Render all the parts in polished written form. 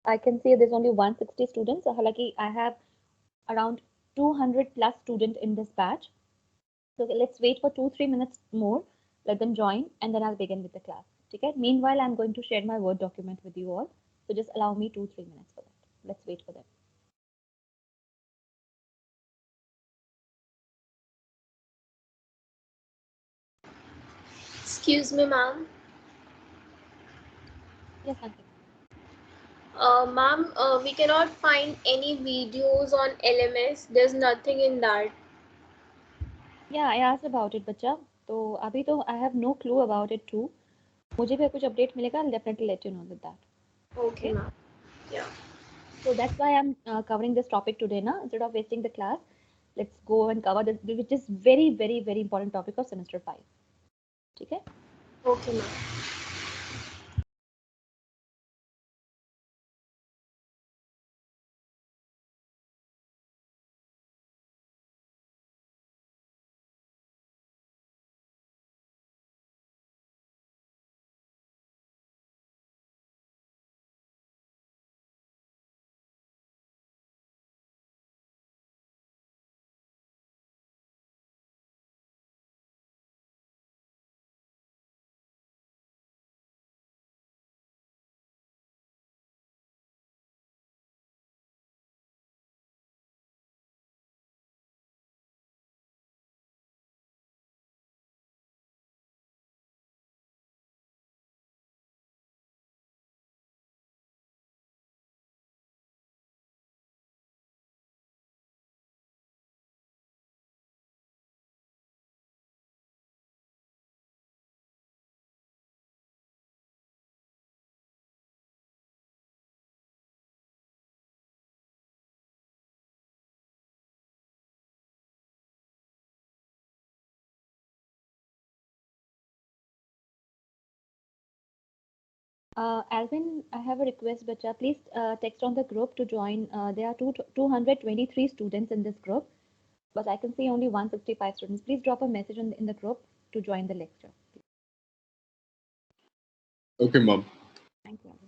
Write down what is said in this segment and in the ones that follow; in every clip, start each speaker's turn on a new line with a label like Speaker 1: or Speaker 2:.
Speaker 1: I can see there's only 160 students. Halaki, I have around 200 plus students in this batch. So let's wait for 2-3 minutes more. Let them join, and then I'll begin with the class. Okay. Meanwhile, I'm going to share my Word document with you all. So just allow me 2-3 minutes for that. Let's wait for them.
Speaker 2: Excuse me, ma'am.
Speaker 1: Yes, Ankit.
Speaker 2: Ma'am, we cannot find any videos on LMS. There's nothing in that.
Speaker 1: Yeah, I asked about it, बच्चा. तो अभी तो I have no clue about it too. मुझे भी कुछ update मिलेगा, I'll definitely let you know with that.
Speaker 2: Okay,
Speaker 1: Okay.
Speaker 2: ma'am. Yeah.
Speaker 1: So that's why I'm covering this topic today, na. Instead of wasting the class, let's go and cover this, which is very, very, very important topic of semester 5. ठीक है?
Speaker 2: Okay, ma'am.
Speaker 1: Alvin, I have a request, bacha. Please text on the group to join. There are 223 students in this group, but I can see only 165 students. Please drop a message in the group to join the lecture.
Speaker 3: Okay, ma'am.
Speaker 1: Thank you, Alvin.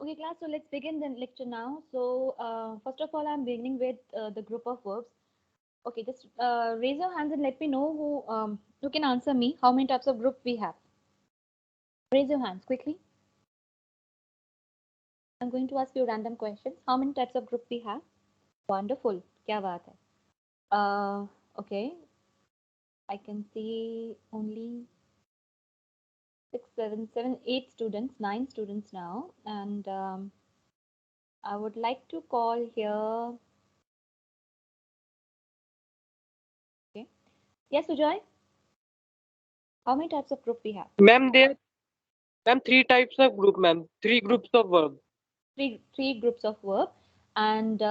Speaker 1: Okay, class. So let's begin the lecture now. So first of all, I'm beginning with the group of verbs. Okay, just raise your hands and let me know who can answer me. How many types of group we have? Raise your hands quickly. I'm going to ask you random questions. How many types of group we have? Wonderful. क्या बात है? Okay, I can see only 6, 7, 7, 8 students, 9 students now, and I would like to call here. Okay. Yes, Sujoy. How many types of group we have?
Speaker 3: Ma'am, ma'am, three types of group, ma'am. Three groups of verb.
Speaker 1: Three groups of verb, and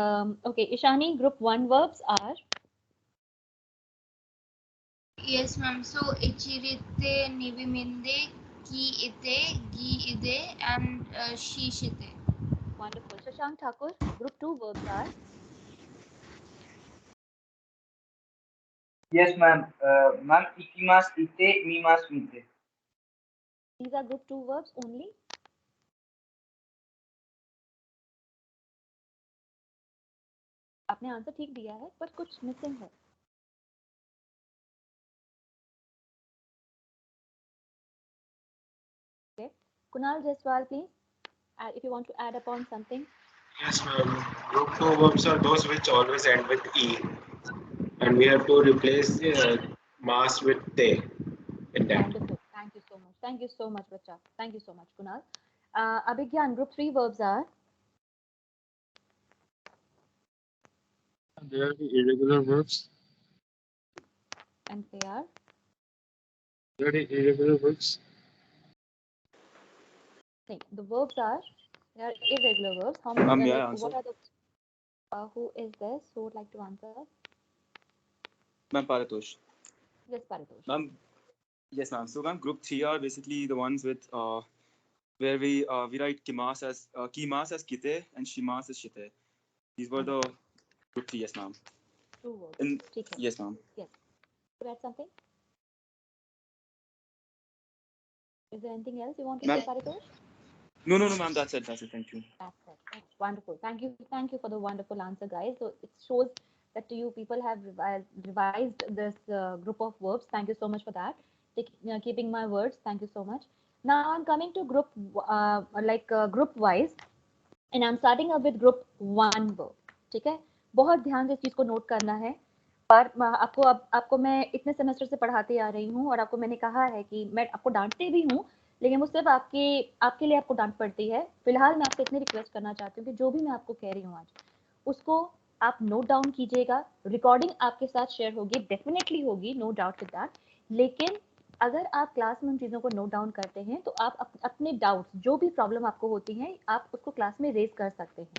Speaker 1: okay, Ishani, group 1 verbs are.
Speaker 2: Yes, ma'am. So ichirite, nibiminde, ki ite, gi ide, and shishite.
Speaker 1: Wonderful. Shashank Thakur, group 2 verbs are.
Speaker 4: Yes, ma'am. Ma'am, ikimas ite, mimas mite.
Speaker 1: These are group 2 verbs only. आपने answer ठीक दिया है पर कुछ missing है. Okay. Kunal Jaiswal, please. If you want to add upon something.
Speaker 5: Yes, ma'am. Group 2 verbs are those which always end with E. And we have to replace mass with te in that.
Speaker 1: Wonderful. Thank you so much. Thank you so much, Bacha. Thank you so much, Kunal. Abhigyan, group 3 verbs are.
Speaker 6: They are the irregular verbs.
Speaker 1: And they are.
Speaker 6: They are the irregular verbs.
Speaker 1: The verbs are. They are irregular verbs. How many? What are the? Who is this? Who would like to answer?
Speaker 7: Ma'am, Paratosh.
Speaker 1: Yes, Paratosh.
Speaker 7: Ma'am, yes, ma'am. So, ma'am, group 3 are basically the ones with where we write kimas as kite and shimas as shite. These were the group 3, yes, ma'am.
Speaker 1: Two words.
Speaker 7: Yes, ma'am.
Speaker 1: Yes. Could add something? Is there anything else you want to say, Paritosh?
Speaker 7: No, ma'am. That's it. Thank you.
Speaker 1: That's it. That's wonderful. Thank you for the wonderful answer, guys. So it shows that you people have revised this group of verbs. Thank you so much for that. Keeping my words. Thank you so much. Now I'm coming to group group wise, and I'm starting up with group 1 verb. ठीक है? बहुत ध्यान से इस चीज को note करना है. पर आपको मैं इतने सेमेस्टर से पढ़ाती आ रही हूँ और आपको मैंने कहा है कि मैं आपको डांटती भी हूँ, लेकिन वो सिर्फ आपके लिए आपको डांट पड़ती है. फिलहाल मैं आपसे इतनी रिक्वेस्ट करना चाहती हूँ कि जो भी मैं आपको कह रही हूँ आज, उसको आप नोट डाउन कीजिएगा. रिकॉर्डिंग आपके साथ शेयर होगी, डेफिनेटली होगी, नो डाउट विद दैट. लेकिन अगर आप क्लास में उन चीज़ों को नोट डाउन करते हैं तो आप अपने डाउट्स, जो भी प्रॉब्लम आपको होती हैं, आप उसको क्लास में रेज कर सकते हैं.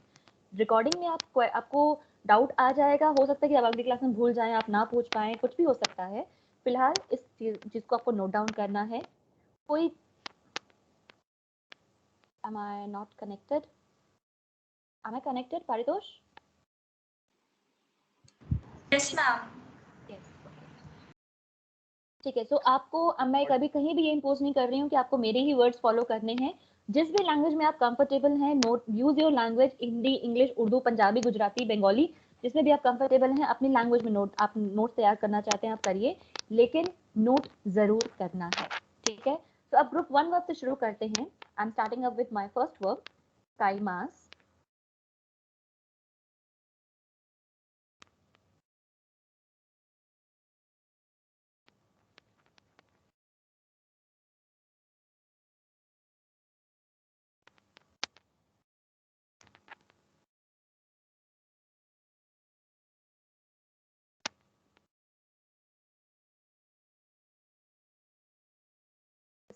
Speaker 1: रिकॉर्डिंग में आपको डाउट आ जाएगा. हो सकता है कि आप अगली क्लास में भूल जाएं, आप ना पूछ पाएं, कुछ भी हो सकता है. फिलहाल इस चीज को आपको नोट डाउन करना है. कोई am I not connected? Am I connected, Paritosh?
Speaker 2: Yes, ma'am.
Speaker 1: Yes. ठीक है. सो आपको मैं कभी कहीं भी ये इम्पोज नहीं कर रही हूँ कि आपको मेरे ही वर्ड्स फॉलो करने हैं. जिस भी लैंग्वेज में आप कंफर्टेबल हैं, note use your language. Hindi, English, Urdu, Punjabi, Gujarati, Bengali, जिसमें भी आप कंफर्टेबल हैं, अपनी लैंग्वेज में आप नोट तैयार करना चाहते हैं, आप करिए, लेकिन नोट जरूर करना है. ठीक है. तो अब ग्रुप 1 वर्ब से शुरू करते हैं. I am starting up with my first verb, काइमास.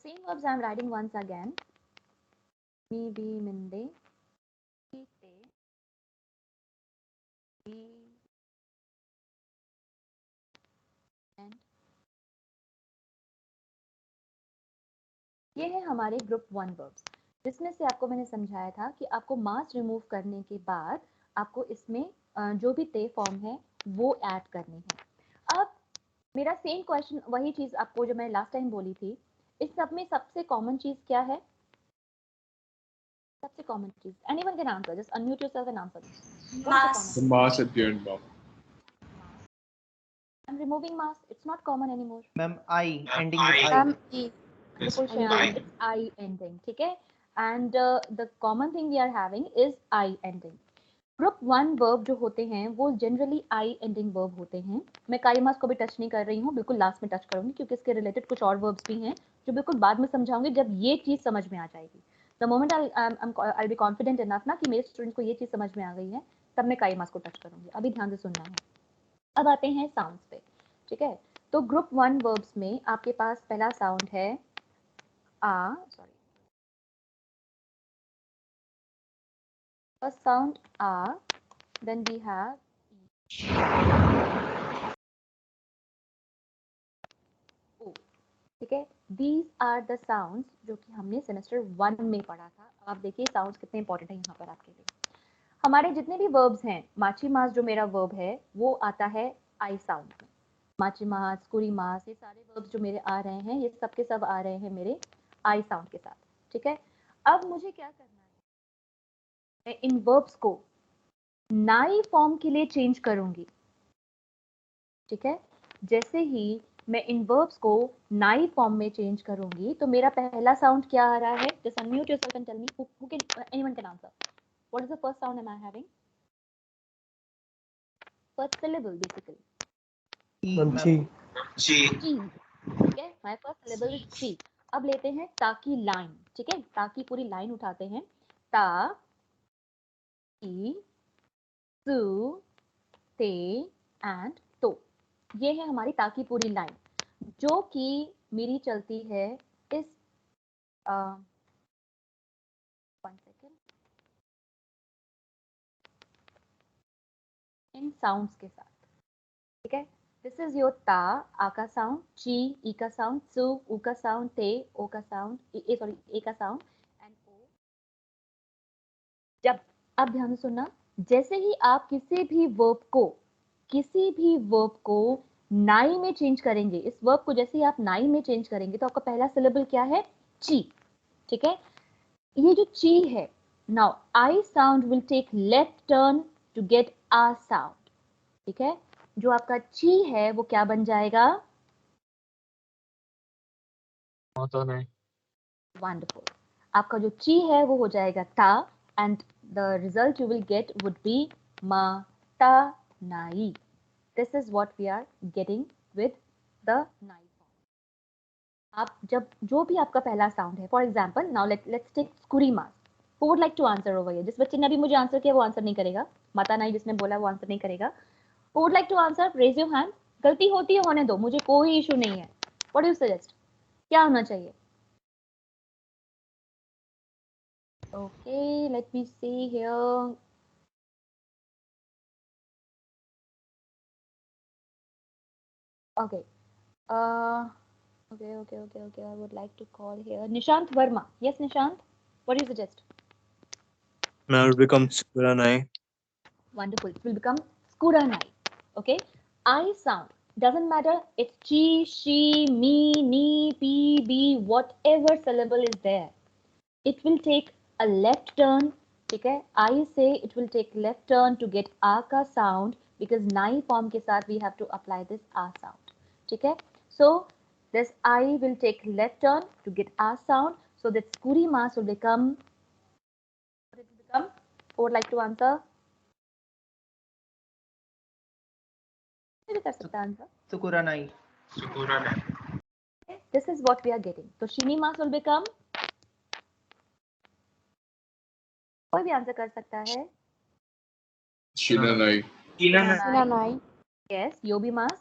Speaker 1: Same verbs I am writing once again. Mi, bi, minde, ki, te, bi, and ये है हमारे ग्रुप 1 वर्ब्स, जिसमें से आपको मैंने समझाया था कि आपको मास रिमूव करने के बाद आपको इसमें जो भी ते फॉर्म है वो ऐड करनी है. अब मेरा सेम क्वेश्चन, वही चीज आपको जो मैं लास्ट टाइम बोली थी, इस सब में सबसे कॉमन चीज क्या है? सबसे कॉमन चीज, anyone can answer, just unmute yourself and answer.
Speaker 2: Mass.
Speaker 6: The mass at the end, ma'am.
Speaker 1: I'm removing mass. It's not common anymore.
Speaker 4: Ma'am, I ending with I.
Speaker 1: बिल्कुल Shreya, it's I ending. ठीक है. And the common thing we are having is I ending. Group 1 verb जो होते हैं वो generally I ending verb होते हैं. मैं काइमास को भी टच नहीं कर रही हूँ, बिल्कुल लास्ट में टच करूंगी क्योंकि इसके रिलेटेड कुछ और वर्ब्स भी हैं जो बिल्कुल बाद में समझाऊंगी जब ये चीज समझ में आ जाएगी। The moment I be confident enough ना कि मेरे स्टूडेंट को ये चीज समझ में आ गई है, तब मैं काई मास को टच करूंगी। अभी ध्यान से सुनना है। अब आते हैं साउंड्स पे, ठीक है। तो ग्रुप 1 वर्ब्स में आपके पास पहला साउंड है आ, सॉरी, फर्स्ट साउंड आ, देन वी हैव ओ, ठीक है। दीज आर द साउंड्स जो कि हमने सेमेस्टर 1 में पढ़ा था। आप देखिए साउंड्स कितने इंपॉर्टेंट है यहाँ पर आपके लिए। हमारे जितने भी वर्ब्स हैं, माची मास जो मेरा वर्ब है वो आता है आई साउंड में। माची मास, कुरी मास, ये सारे वर्ब्स जो मेरे आ रहे हैं, ये सब के सब आ रहे हैं मेरे आई साउंड के साथ, ठीक है। अब मुझे क्या करना है, मैं इन वर्ब्स को नाई फॉर्म के लिए चेंज करूंगी, ठीक है। जैसे ही मैं इन वर्ब्स को नाई फॉर्म में चेंज करूंगी तो मेरा पहला साउंड क्या आ रहा है? Just unmute yourself and tell me who can anyone can answer. What is the first sound am I having? First syllable basically.
Speaker 6: Chi.
Speaker 5: Chi.
Speaker 1: Chi. ठीक है, my first syllable is chi. अब लेते हैं ता की लाइन, ठीक है। ता की पूरी लाइन उठाते हैं। ता, की, सु, ते एंड तो। ये है हमारी ता की पूरी लाइन, जो कि मेरी चलती है इस वन सेकेंड, इन साउंड्स के साथ, ठीक है। दिस इज योर ता, आ का साउंड, ची, ई का साउंड, सु, उ का साउंड, ते, ओ का साउंड, सॉरी ए का साउंड एंड ओ। जब, अब ध्यान से सुनना, जैसे ही आप किसी भी वर्ब को नाई में चेंज करेंगे, इस वर्ब को जैसे ही आप नाई में चेंज करेंगे तो आपका पहला सिलेबल क्या है? ची, ठीक है। ये जो ची है, now I sound will take left turn to get a sound, ठीक है। जो आपका ची है वो क्या बन जाएगा?
Speaker 6: Mata nahi.
Speaker 1: वंडरफुल। आपका जो ची है वो हो जाएगा ता and the result you will get would be मा ता नाई। This is what we are getting with the नाई फॉर्म। आप जब जो भी आपका पहला साउंड है, for example now let's take स्कुरी मास। Who would like to answer over here? जिस बच्चे ने अभी मुझे आंसर किया वो आंसर नहीं करेगा। माता नाई जिसने बोला वो आंसर नहीं करेगा। Who would like to answer? Raise your hand. गलती होती है होने दो, मुझे कोई इशू नहीं है। What do you suggest? क्या होना चाहिए? Okay, let me see here. Okay. Okay. I would like to call here Nishant Verma. Yes, Nishant. What do you suggest?
Speaker 8: Now it becomes Kuranai.
Speaker 1: Wonderful. It will become Skuranai. Okay. I sound. Doesn't matter. It's chi, she, me, ni, pi, bi, whatever syllable is there. It will take a left turn. ठीक है, I say it will take left turn to get आ का sound because नाई form के साथ we have to apply this uh sound. ठीक है, so this I will take left turn to get uh sound, so that skuri mas will become, what it will become? Who would like to answer? कर सकता है answer?
Speaker 4: Sukuranai.
Speaker 5: Sukuranai.
Speaker 1: Okay, this is what we are getting. So shini mas will become, कोई भी answer कर सकता है?
Speaker 6: Shinanai.
Speaker 4: Shinanai.
Speaker 1: Yes, yobi mas,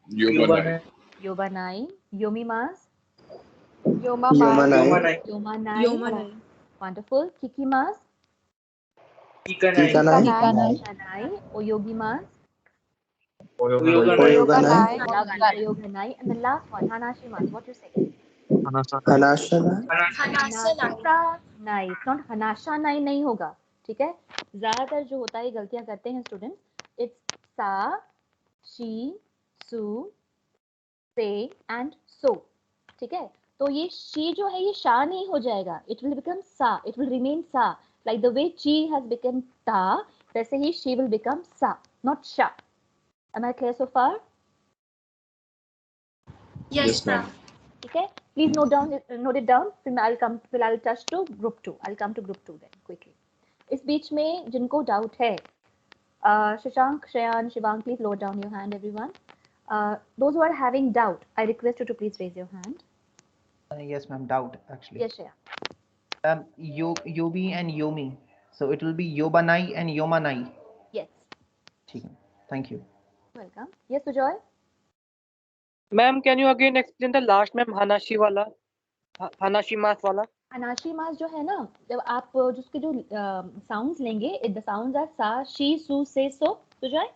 Speaker 6: Yobanai.
Speaker 1: yobanai, yomi mas,
Speaker 4: Yomanai.
Speaker 1: yomanai. Wonderful. Kiki mas,
Speaker 4: Kikanai.
Speaker 1: shanai, oyogi mas,
Speaker 4: Oyoganai.
Speaker 1: oyoganai, and the last one, hanashi mas. What you say?
Speaker 6: Hanasana.
Speaker 1: नाई, not हनाशा नाई नहीं होगा, ठीक है। ज्यादातर जो होता है गलतियां करते हैं स्टूडेंट्स, इट्स सा, शी, सु, से एंड सो, ठीक है। तो ये शी जो है ये शा नहीं हो जाएगा, इट विल बिकम सा, इट विल रिमेन सा, लाइक द वे ची हैज बिकम ता, वैसे ही शी विल बिकम सा, नॉट शा। Am I clear so far?
Speaker 6: Yes, ma'am.
Speaker 1: ठीक है, प्लीज नोट इट डाउन, फिर I'll touch to group 2. I'll come to group 2 then quickly. इस बीच में जिनको डाउट है, शशांक, श्रेयान, Shivang, please lower down your hand everyone. Those who are having doubt, I request you to please raise your hand.
Speaker 6: Yes, ma'am. Doubt actually.
Speaker 1: Yes, Shreya.
Speaker 6: Yobi and Yomi. So it will be Yobanai and Yomanai.
Speaker 1: Yes.
Speaker 6: ठीक है. Thank you.
Speaker 1: Welcome. Yes, Sujoy.
Speaker 3: Ma'am, can you again explain the last ma'am Hanashi wala? Hanashi math wala?
Speaker 1: अनाशी मास जो है ना, जब आप जिसके जो sounds लेंगे, द साउंड्स आर सा, शी, सु, से, सो. सुजॉय,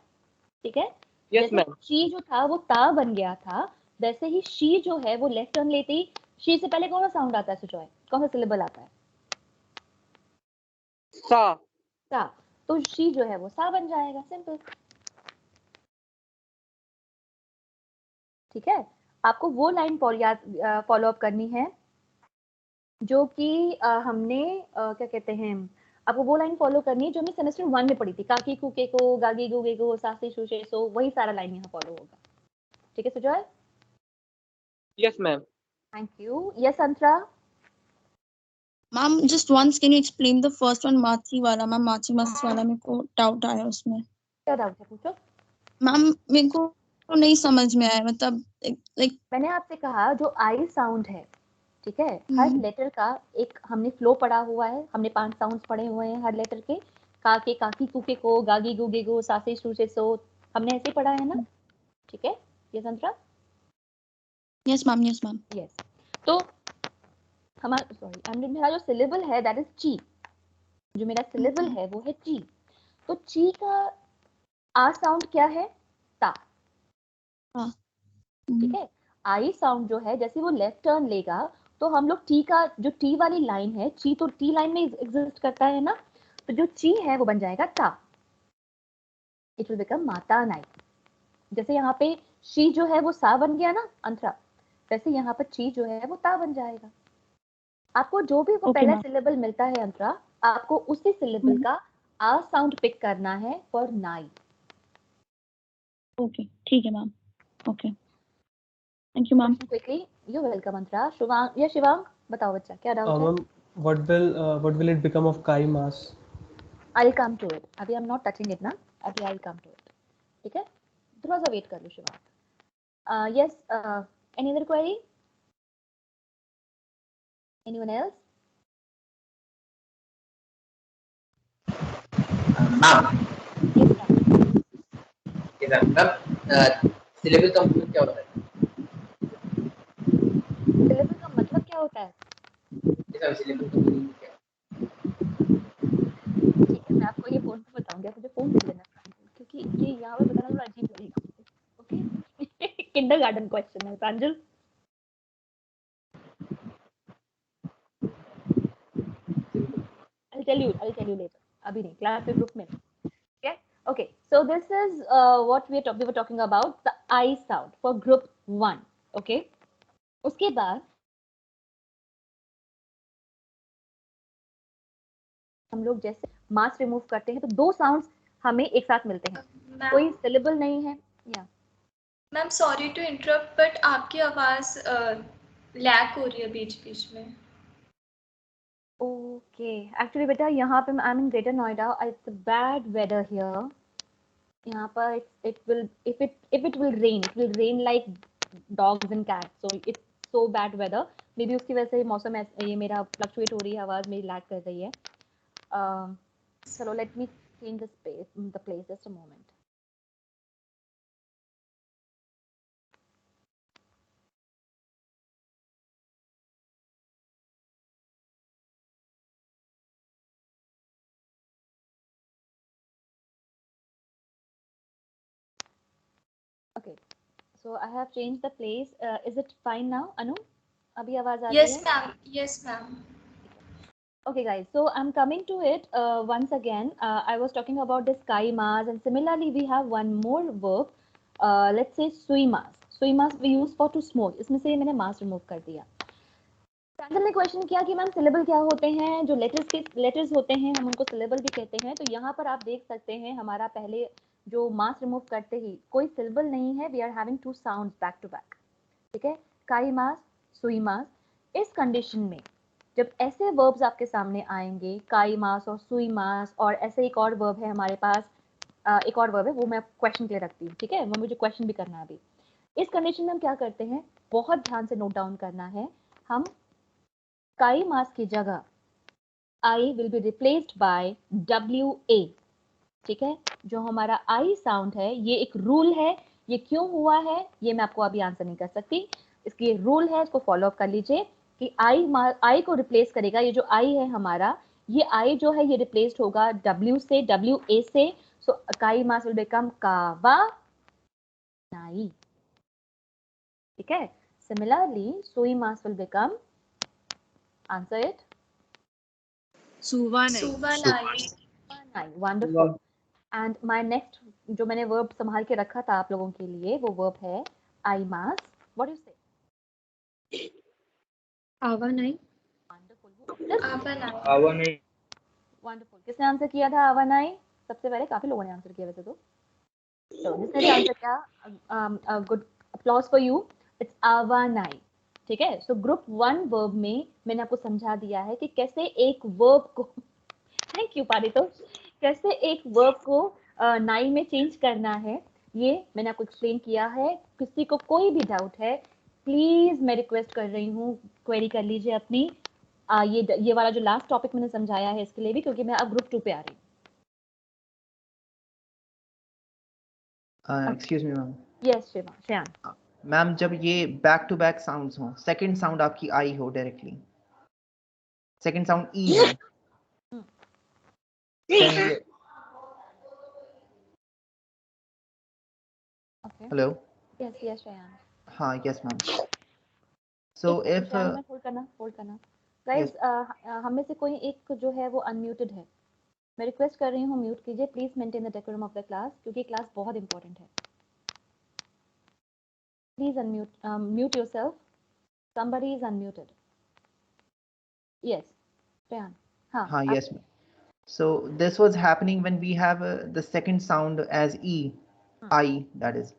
Speaker 1: ठीक है?
Speaker 3: Yes,
Speaker 1: जैसे
Speaker 3: ma'am.
Speaker 1: शी जो था वो ता बन गया था, वैसे ही शी जो है वो लेफ्ट टर्न लेते ही शी से पहले कौन सा साउंड आता है सुजॉय? कौन सा सिलेबल आता है?
Speaker 3: Sa.
Speaker 1: सा. तो शी जो है वो सा बन जाएगा. सिंपल. ठीक है? आपको वो लाइन फॉलो अप करनी है जो कि हमने क्या कहते हैं, आपको वो लाइन फॉलो करनी है जो हमने सेमेस्टर 1 में पढ़ी थी. काकी कुके को, गागी गुगे को, सासी शुशे सो, वही सारा लाइन यहाँ फॉलो होगा. ठीक है Sujoy?
Speaker 3: Yes, ma'am.
Speaker 1: Thank you. Yes Antara.
Speaker 9: Ma'am just once can you explain the first one माची वाला? मैम माची मस वाला मेरे को डाउट आया उसमें.
Speaker 1: क्या डाउट है, पूछो.
Speaker 9: मैम मेरे को नहीं समझ में आया, मतलब लाइक
Speaker 1: मैंने आपसे कहा जो आई साउंड है, ठीक है, हर लेटर का एक हमने फ्लो पढ़ा हुआ है. हमने 5 साउंड्स पढ़े हुए हैं हर लेटर के. काके काकी कुके को, गागी गुगे को, सासे शुशे सो, हमने ऐसे पढ़ा है ना. ठीक है? Yes Antara.
Speaker 9: Yes ma'am. Yes ma'am.
Speaker 1: Yes. तो हमारा मेरा जो सिलेबल है दैट इज ची. जो मेरा सिलेबल है वो है ची. तो ची का आ साउंड क्या है? ता. ठीक है? आई साउंड जो है जैसे वो लेफ्ट टर्न लेगा तो हम लोग टी का जो टी वाली लाइन है, ची तो टी लाइन में एग्जिस्ट करता है ना, तो जो ची है वो बन जाएगा ता. इट विल बिकम माता नाई. जैसे यहाँ पे शी जो है वो सा बन गया ना अंतरा, वैसे यहाँ पर ची जो है वो ता बन जाएगा. आपको जो भी वो पहला सिलेबल मिलता है अंतरा, आपको उसी सिलेबल का आ साउंड पिक करना है फॉर नाई.
Speaker 9: ओके ठीक है ma'am. Okay thank you ma'am.
Speaker 1: Quickly. You welcome Antara. Shivang या शिवांग बताओ बच्चा क्या डाउट है?
Speaker 10: Ma'am, what will it become of Kai mass?
Speaker 1: I'll come to it. अभी I'm not touching it ना. अभी I'll come to it. ठीक है? थोड़ा सा वेट कर लो Shivang. Yes. Any other query? Anyone else?
Speaker 11: Ma'am.
Speaker 1: Yes, ma'am.
Speaker 11: Yes, ma'am. Syllable का मतलब क्या होता है?
Speaker 1: Syllable का मतलब क्या होता है?
Speaker 11: Yes, syllable का मतलब क्या है?
Speaker 1: ठीक है, मैं आपको ये फोन पे बताऊंगी. आप मुझे फोन पे देना क्योंकि ये यहाँ पे बताना थोड़ा अजीब लगेगा. ओके? किंडरगार्टन क्वेश्चन है प्रांजल. I'll tell you later. अभी नहीं, क्लास में, ग्रुप में. Okay? Okay. So this is what we were talking about, the I sound for group 1. Okay? उसके बाद हम लोग जैसे मास रिमूव करते हैं तो 2 साउंड्स हमें एक साथ मिलते हैं. कोई सिलेबल नहीं है. या
Speaker 2: ma'am sorry to interrupt but आपकी आवाज लैग हो रही है बीच-बीच में.
Speaker 1: ओके. एक्चुअली बेटा यहाँ पे I am in Greater Noida. It's bad weather here. यहाँ पर it will if it will rain, it will rain like dogs and cats. So it's so bad weather. Maybe उसकी वजह से मौसम ये मेरा फ्लक्चुएट हो रही है, आवाज मेरी लैग कर रही है. चलो let me change the place just a moment. Okay. So I have changed the place. Is it fine now, Anu? अभी आवाज आ रही है?
Speaker 2: Yes ma'am. Yes ma'am.
Speaker 1: Okay guys, so I'm coming to it once again. I was talking about this Kai mas, and similarly we have one more verb. Let's say sui mas. Sui mas we use for to smoke. इसमें से मैंने mas remove कर दिया. प्रांजल ने question किया कि ma'am syllable क्या होते हैं? जो लेटर्स होते हैं हम उनको सिलेबल भी कहते हैं. तो यहाँ पर आप देख सकते हैं हमारा पहले जो मास रिमूव करते ही कोई सिलेबल नहीं है. We are having 2 sounds back to back. ठीक है? काई मास, सुई मास. इस कंडीशन में जब ऐसे वर्ब्स आपके सामने आएंगे, काई मास और सुई मास, और ऐसे एक और वर्ब है हमारे पास, एक और वर्ब है वो मैं क्वेश्चन के लिए रखती हूँ. ठीक है? वो मुझे क्वेश्चन भी करना है अभी. इस कंडीशन में हम क्या करते हैं, बहुत ध्यान से नोट डाउन करना है. हम काई मास की जगह I will be replaced by WA। ठीक है, जो हमारा आई साउंड है ये एक रूल है, ये क्यों हुआ है ये मैं आपको अभी आंसर नहीं कर सकती, इसकी रूल है, इसको फॉलो अप कर लीजिए कि आई को रिप्लेस करेगा, ये जो आई है हमारा, ये आई जो है ये रिप्लेस्ड होगा W से, WA से, सो काई मास विल बिकम कावा नाई। ठीक है, सिमिलरली सोई mass will become, answer it,
Speaker 2: सुवा नाई।
Speaker 1: वंडरफुल। एंड माय नेक्स्ट जो मैंने वर्ब संभाल के रखा था आप लोगों के लिए, वो वर्ब है आई मास। व्हाट यू से?
Speaker 9: आवा नाई।
Speaker 1: वंडरफुल। वंडरफुल। किसने आंसर किया था आवानाई? सबसे पहले काफी लोगों ने आंसर किया वैसे तो जिसने भी आंसर किया, good applause for you, it's आवानाई। ठीक है, सो ग्रुप 1 वर्ब में मैंने आपको समझा दिया है कि कैसे एक वर्ब को थैंक यू पारितो, कैसे एक वर्ब को नाई में चेंज करना है, ये मैंने आपको एक्सप्लेन किया है। किसी को कोई भी डाउट है प्लीज मैं रिक्वेस्ट कर रही हूँ क्वेरी कर लीजिए अपनी। ये वाला जो लास्ट टॉपिक मैंने समझाया है इसके लिए भी, क्योंकि मैं अब ग्रुप 2 पे आ रही
Speaker 6: हूँ। Excuse me ma'am.
Speaker 1: Yes Shreyan.
Speaker 6: Ma'am जब ये बैक टू बैक साउंड्स हो, सेकंड साउंड आपकी आई हो डायरेक्टली, सेकंड साउंड ई हो, हेलो,
Speaker 1: यस यस श्रेयान।
Speaker 6: हाँ yes ma'am. So if
Speaker 1: hold करना गाइस, हम में से कोई एक जो है वो अनम्यूटेड है, मैं रिक्वेस्ट कर रही हूँ म्यूट कीजिए please, maintain the decorum of the class, क्योंकि क्लास बहुत इंपॉर्टेंट है। Please unmute, mute yourself, somebody is unmuted. Yes Rayan.
Speaker 6: हाँ yes ma'am. So this was happening when we have the second sound as E, I that is,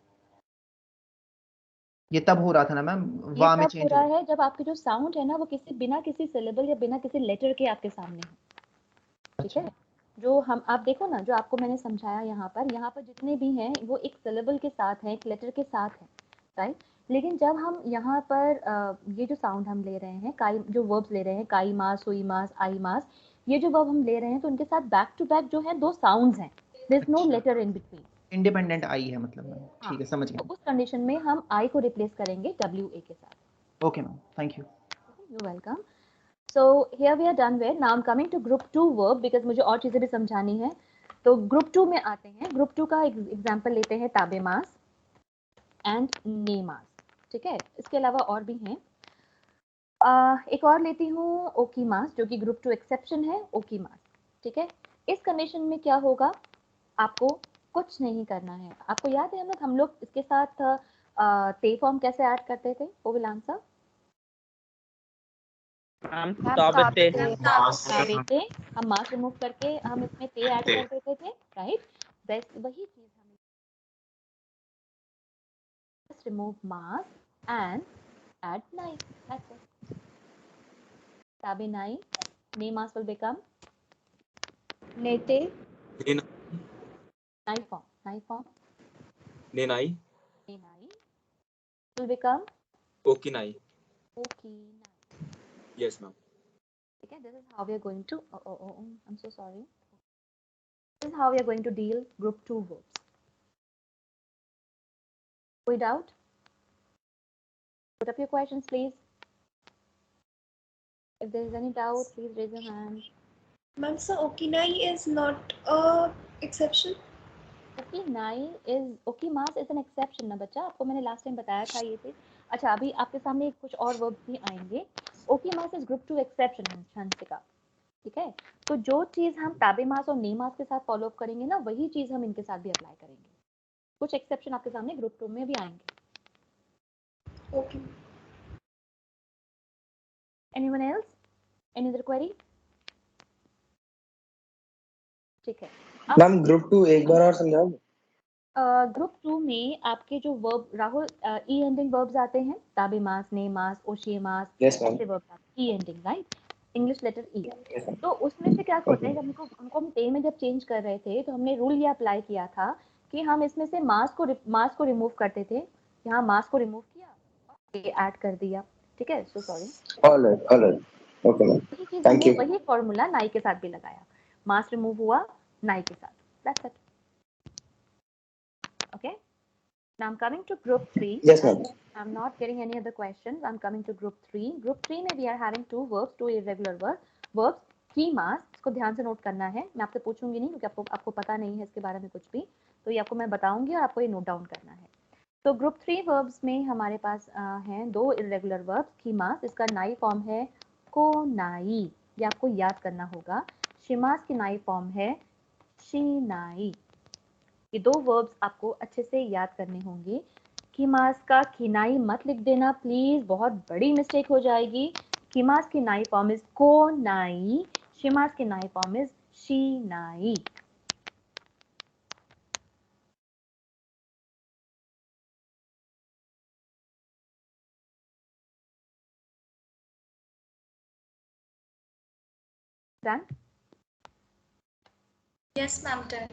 Speaker 6: ये तब हो रहा था ना मैम, वा में चेंज
Speaker 1: हो रहा है जब आपके जो साउंड है ना वो किसी बिना किसी सिलेबल या बिना किसी लेटर के आपके सामने है। ठीक है, जो हम आप देखो ना, जो आपको मैंने समझाया यहाँ पर जितने भी हैं वो एक सिलेबल के साथ हैं, एक लेटर के साथ है, राइट। लेकिन जब हम यहाँ पर ये जो साउंड हम ले रहे हैं, काई जो वर्ब्स ले रहे हैं, काई मास, सुई मास, आई मास, ये जो वर्ब हम ले रहे हैं तो उनके साथ बैक टू बैक जो है 2 साउंड्स हैं, there is no letter in between,
Speaker 6: independent I है मतलब। ठीक है, समझ गया।
Speaker 1: तो उस कंडीशन में हम आई को रिप्लेस करेंगे WA के साथ।
Speaker 6: Okay ma'am, thank you.
Speaker 1: You welcome. So here we are done with, now I am coming to group 2 verb, because मुझे और चीजें भी समझानी है। तो ग्रुप 2 में आते हैं। ग्रुप 2 का एग्जांपल लेते हैं ताबे मास एंड ने मास। ठीक है, इसके अलावा और भी हैं। एक और लेती हूँ ओकी मास, जो कि ग्रुप 2 एक्सेप्शन है, ओकी मास। ठीक है, इस कंडीशन में क्या होगा, आपको कुछ नहीं करना है। आपको याद है हम लोग इसके साथ ते फॉर्म कैसे ऐड करते थे? वो विल आंसर हम मास रिमूव करके हम इसमें ते ऐड कर देते थे, राइट। वही चीज हम रिमूव मास एंड ऐड नाई, that's it. Tabe nai, ne mass will become nete, nai form,
Speaker 7: nenai
Speaker 1: will become
Speaker 7: okinai. Yes ma'am.
Speaker 1: Okay, this is how we are going to, I'm so sorry. This is how we are going to deal group 2 verbs. Any doubt? Put up your questions, please. If there is any doubt, please raise your hand.
Speaker 2: Ma'am, so okinai is not a exception?
Speaker 1: Okinai is, oki mass is an exception ना बच्चा, आपको मैंने last time बताया था ये चीज। अच्छा, अभी आपके सामने कुछ और वर्ब्स भी आएंगे। ओकी मास इज ग्रुप 2 एक्सेप्शन हंसिका। ठीक है, तो जो चीज हम ताबे मास और ने मास के साथ फॉलो अप करेंगे ना, वही चीज हम इनके साथ भी अप्लाई करेंगे। कुछ एक्सेप्शन आपके सामने ग्रुप 2 में भी आएंगे।
Speaker 2: Okay.
Speaker 1: Anyone else? Any other query? ठीक है
Speaker 11: मैम, ग्रुप 2 एक बार और समझाओ।
Speaker 1: ग्रुप 2 में आपके जो वर्ब राहुल ई एंडिंग वर्ब्स आते हैं, ताबे मास, ने मास, ओशिए मास, ऐसे वर्ब्स आते हैं ई एंडिंग, राइट, इंग्लिश लेटर ई। तो उसमें से क्या होता है, जब हमको हम ते में जब चेंज कर रहे थे तो हमने रूल ये अप्लाई किया था कि हम इसमें से मास को रिमूव करते थे। यहाँ मास को रिमूव किया और ऐड कर दिया। ठीक है, so sorry.
Speaker 4: All right. Okay, ma'am.
Speaker 1: वही चीज
Speaker 4: Thank
Speaker 1: हमने
Speaker 4: you.
Speaker 1: वही फॉर्मूला नाई के साथ भी लगाया, मास रिमूव हुआ नाई के साथ, that's it. Okay, now I'm coming to group 3.
Speaker 4: Yes, ma'am.
Speaker 1: I'm not getting any other questions. I'm coming to group 3. Group 3 में we are having two verbs, two irregular verbs. की मास, इसको ध्यान से नोट करना है, मैं आपसे पूछूंगी नहीं क्योंकि आपको पता नहीं है इसके बारे में कुछ भी, तो ये आपको मैं बताऊंगी और आपको ये नोट डाउन करना है। तो ग्रुप 3 वर्ब्स में हमारे पास हैं दो इरेगुलर वर्ब्स, की मास, इसका नाई फॉर्म है को नाई, ये आपको याद करना होगा। शिमास की नाई फॉर्म है शी नाई। ये दो वर्ब्स आपको अच्छे से याद करने होंगे। कीमास का किनाई मत लिख देना प्लीज, बहुत बड़ी मिस्टेक हो जाएगी। कीमास की नाई फॉर्म इज को नाई, शिमास की नाई फॉर्म इज शी नाई। Done?
Speaker 2: Yes, ma'am. Done.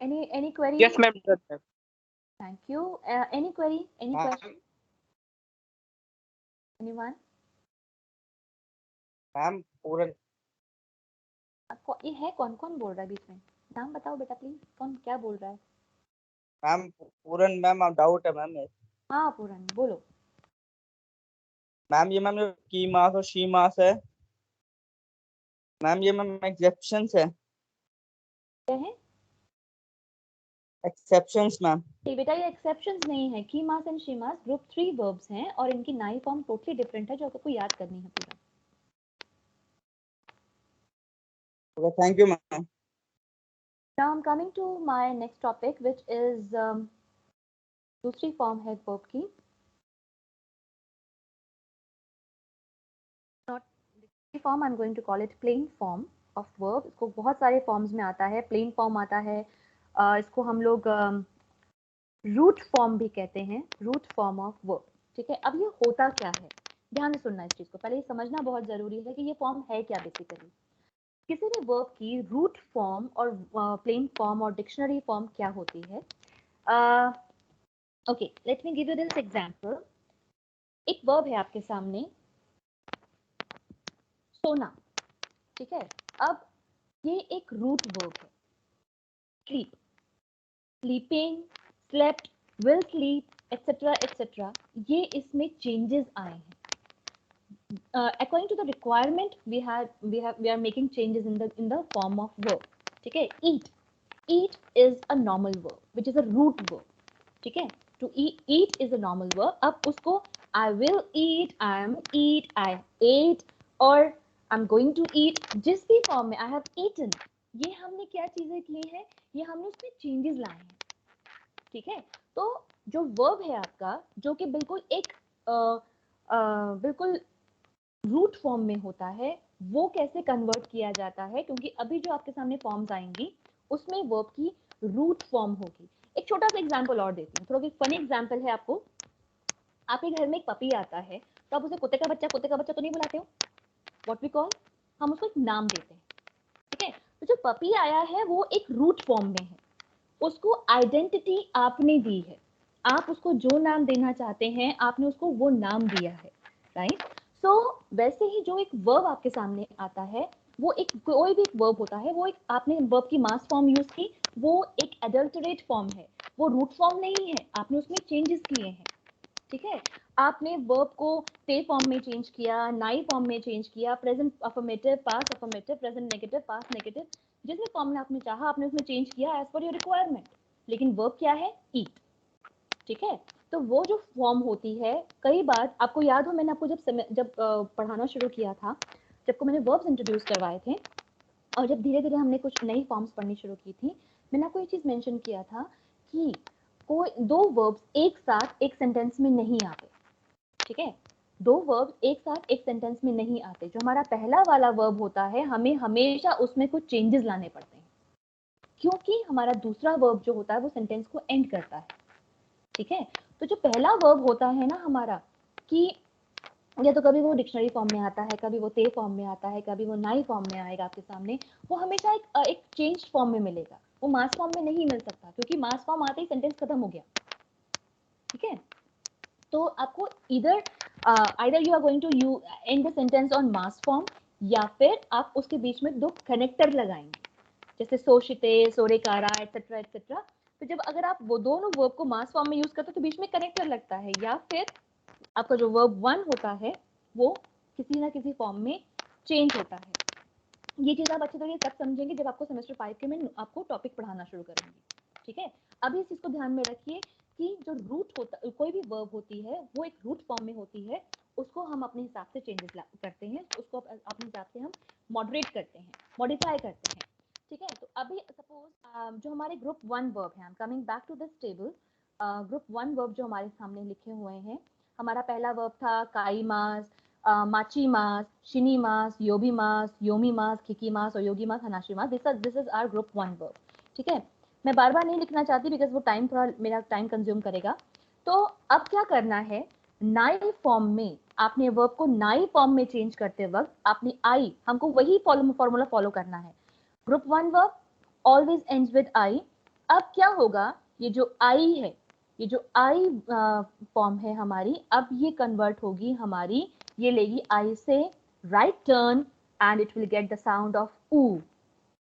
Speaker 1: Any query?
Speaker 3: Yes, ma'am. Done, ma'am.
Speaker 1: Thank you. Any query? Any question? Anyone?
Speaker 12: Ma'am Puran
Speaker 1: ये है कौन कौन बोल रहा है बीच में? नाम बताओ बेटा प्लीज, कौन क्या बोल रहा है?
Speaker 12: मैम पूरन मैम डाउट है मैम।
Speaker 1: हाँ पूरन बोलो।
Speaker 12: मैम ये मैम की मास और शी मास है मैम, ये मैम एक्सेप्शंस है।
Speaker 1: क्या है?
Speaker 12: Exceptions ma'am.
Speaker 1: बेटा ये एक्सेप्शंस नहीं है, की mass and she mass group 3 verbs हैं और इनकी नाई फॉर्म टोटली डिफरेंट है जो आपको याद करनी है पूरा।
Speaker 12: Okay, thank you ma'am.
Speaker 1: Now I'm coming to my next topic which is दूसरी फॉर्म है वर्ब की। Not form, I'm going to call it plain form of verb. इसको बहुत सारे फॉर्म्स में आता है, प्लेन फॉर्म आता है, इसको हम लोग रूट फॉर्म भी कहते हैं, रूट फॉर्म ऑफ वर्ब। ठीक है, अब ये होता क्या है, ध्यान से सुनना इस चीज को, पहले ये समझना बहुत जरूरी है कि ये फॉर्म है क्या बेसिकली। किसी भी वर्ब की रूट फॉर्म और प्लेन फॉर्म और डिक्शनरी फॉर्म क्या होती है। Okay, let me give you this example. एक वर्ब है आपके सामने सोना, ठीक है। अब ये एक रूट वर्ब है, sleep, sleeping, slept, will sleep etcetera etcetera, ये इसमें चेंजेस आए हैं। According to the requirement we are making changes in the form of verb. ठीक है, eat is a normal verb which is a root verb. ठीक है, to eat is a normal verb. अब उसको I will eat, I am eat, I ate और I'm going to eat, जिस भी form में I have eaten, ये हमने क्या चीजें की हैं, ये हमने उसमें चेंजेस लाए हैं। ठीक है, तो जो वर्ब है आपका जो कि बिल्कुल एक बिल्कुल रूट फॉर्म में होता है, वो कैसे कन्वर्ट किया जाता है, क्योंकि अभी जो आपके सामने फॉर्म्स आएंगी उसमें वर्ब की रूट फॉर्म होगी। एक छोटा सा एग्जांपल और देती हूँ, थोड़ा फनी एग्जांपल है आपको। आपके घर में एक पपी आता है तो आप उसे कुत्ते का बच्चा तो नहीं बुलाते हो, व्हाट वी कॉल, हम उसको एक नाम देते हैं। ठीक है, तो जो पपी आया है वो एक रूट फॉर्म में है, उसको आइडेंटिटी आपने दी है, आप उसको जो नाम देना चाहते हैं आपने उसको वो नाम दिया है, राइट। सो वैसे ही जो एक वर्ब आपके सामने आता है, वो एक कोई भी एक वर्ब होता है, वो एक आपने वर्ब की मास फॉर्म यूज की, वो एक एडल्टरेट फॉर्म है, वो रूट फॉर्म नहीं है, आपने उसमें चेंजेस किए हैं। ठीक है, आपने वर्ब को पे फॉर्म में चेंज किया, नाई फॉर्म में चेंज किया, present affirmative, past affirmative, present negative, past negative, जिस भी फॉर्म में आपने चाहा आपने उसमें चेंज किया एज पर योर रिक्वायरमेंट, लेकिन वर्ब क्या है, ईट। ठीक है, तो वो जो फॉर्म होती है, कई बार आपको याद हो मैंने आपको जब पढ़ाना शुरू किया था, जब को मैंने वर्ब्स इंट्रोड्यूस करवाए थे और जब धीरे धीरे हमने कुछ नई फॉर्म्स पढ़नी शुरू की थी, मैंने आपको ये चीज मेंशन किया था कि कोई दो वर्ब्स एक साथ एक सेंटेंस में नहीं आते। ठीक है, दो वर्ब्स एक साथ एक सेंटेंस में नहीं आते। जो हमारा पहला वाला वर्ब होता है हमें हमेशा उसमें कुछ चेंजेस लाने पड़ते हैं, क्योंकि हमारा दूसरा वर्ब जो होता है वो सेंटेंस को एंड करता है। ठीक है, तो जो पहला वर्ब होता है ना हमारा, कि या तो कभी वो डिक्शनरी फॉर्म में आता है, कभी वो ते फॉर्म में आता है, कभी वो नाई फॉर्म में आएगा आपके सामने, वो हमेशा एक चेंज फॉर्म में मिलेगा, वो मास फॉर्म में नहीं मिल सकता, क्योंकि मास फॉर्म आते ही सेंटेंस खत्म हो गया। ठीक है, तो आपको either you are going to you end the sentence on mass form, या फिर आप उसके बीच में दो कनेक्टर लगाएंगे, जैसे सोशिते, सोरेकारा, एटसेट्रा एटसेट्रा। तो जब अगर आप वो दोनों वर्ब को मास फॉर्म में यूज करते हो तो बीच में कनेक्टर लगता है, या फिर आपका जो वर्ब 1 होता है वो किसी ना किसी फॉर्म में चेंज होता है। ये चीज आप अच्छी तरीके से तब समझेंगे जब आपको सेमेस्टर 5 के में आपको टॉपिक पढ़ाना शुरू करेंगे, ठीक है। अभी इस चीज को ध्यान में रखिए कि जो रूट होता, कोई भी वर्ब होती है वो एक रूट फॉर्म में होती है, उसको हम अपने हिसाब से चेंजेस करते हैं, उसको अपने हिसाब से हम मॉडरेट करते हैं, मॉडिफाई करते हैं, ठीक है। तो अभी सपोज जो हमारे ग्रुप 1 वर्ब है, I am coming back to this table. Group 1 verb जो हमारे सामने लिखे हुए हैं, हमारा पहला वर्ब था काईमास, माचीमास, शिनीमास, योबीमास, योमीमास, किकीमास और योगीमास, हनाशीमास। This is our group 1 verb, ठीक है। मैं बार बार नहीं लिखना चाहती बिकॉज वो टाइम थोड़ा मेरा टाइम कंज्यूम करेगा। तो अब क्या करना है, नाई फॉर्म में आपने वर्ब को नाई फॉर्म में चेंज करते वक्त आपने आई, हमको वही फॉर्मूला फॉलो करना है। Group 1 verb always ends with I. अब क्या होगा, ये जो आई है, ये जो आई फॉर्म है हमारी, अब ये कन्वर्ट होगी हमारी, ये लेगी आई से right turn and it will get the sound of ऊ,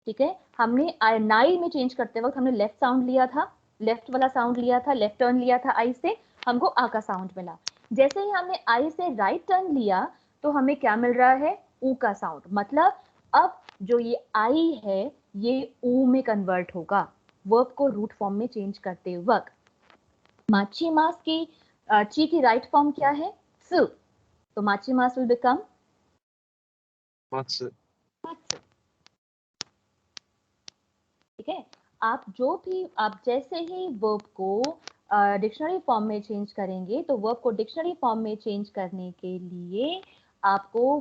Speaker 1: ठीक है। हमने नाई में चेंज करते वक्त हमने लेफ्ट साउंड लिया था, लेफ्ट वाला साउंड लिया था, लेफ्ट टर्न लिया था आई से, हमको आ का साउंड मिला। जैसे ही हमने आई से राइट टर्न लिया तो हमें क्या मिल रहा है, ऊ का साउंड। मतलब अब जो ये आई है ये ऊ में कन्वर्ट होगा वर्ब को रूट फॉर्म में चेंज करते वक्त। माचीमास की ची की राइट फॉर्म क्या है, सु, तो माचीमास विल बिकम
Speaker 8: Matsu.
Speaker 1: मात्सु, ठीक है। आप जैसे ही वर्ब को डिक्शनरी फॉर्म में चेंज करेंगे, तो वर्ब को डिक्शनरी फॉर्म में चेंज करने के लिए आपको